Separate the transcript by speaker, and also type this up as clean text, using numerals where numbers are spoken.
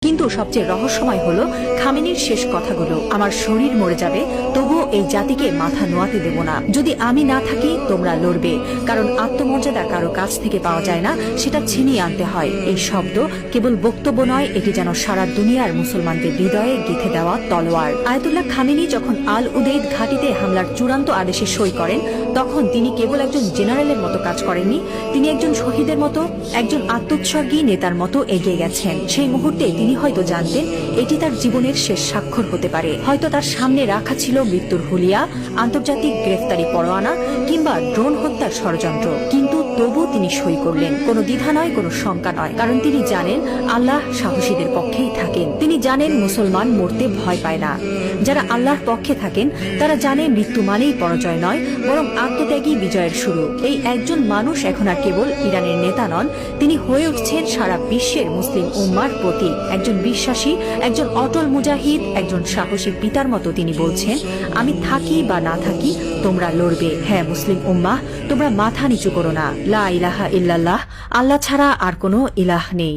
Speaker 1: কিন্তু সবচেয়ে রহস্যময় হলো খামেনির শেষ কথাগুলো, আমার শরীর মরে যাবে তবুও এই জাতিকে মাথা নোয়াতে দেব না। যদি আমি না থাকি তোমরা লড়বে, কারণ আত্মমর্যাদা কারো কাছ থেকে পাওয়া যায় না, সেটা ছিনিয়ে আনতে হয়। এই শব্দ কেবল বক্তব্য নয়, এটি যেন সারা দুনিয়ার মুসলমানদের হৃদয়ে গেঁথে দেওয়া তলোয়ার। আয়াতুল্লাহ খামেনি যখন আল উদেইদ ঘাঁটিতে হামলার চূড়ান্ত আদেশে সই করেন, তখন তিনি কেবল একজন জেনারেলের মতো কাজ করেননি, তিনি একজন শহীদের মতো, একজন আত্মোৎসর্গী নেতার মতো এগিয়ে গেছেন। সেই মুহূর্তে তিনি হয়তো জানতেন এটি তার জীবনের শেষ স্বাক্ষর হতে পারে। হয়তো তার সামনে রাখা ছিল মৃত্যুর হুলিয়া, আন্তর্জাতিক গ্রেফতারি পরোয়ানা কিংবা ড্রোন হত্যার ষড়যন্ত্র, কিন্তু তবু তিনি সই করলেন। কোনো দ্বিধা নয়, কোনো শঙ্কা নয়, কারণ তিনি জানেন আল্লাহ সাহসীদের পক্ষেই থাকেন। তিনি জানেন মুসলমান মরতে ভয় পায় না। যারা আল্লাহর পক্ষে থাকেন তারা জানে মৃত্যু মানেই পরাজয় নয়, বরং আত্মত্যাগী বিজয়ের শুরু। এই একজন মানুষ এখন আর কেবল ইরানের নেতা নন, তিনি হয়ে উঠছেন সারা বিশ্বের মুসলিম উম্মার প্রতীক। একজন বিশ্বাসী, একজন অটল মুজাহিদ, একজন সাহসী পিতার মতো তিনি বলছেন, আমি থাকি বা না থাকি তোমরা লড়বে। হ্যাঁ মুসলিম উম্মাহ, তোমরা মাথা নিচু করো না। লা ইলাহা ইল্লাল্লাহ, আল্লাহ ছাড়া আর কোনো ইলাহ নেই।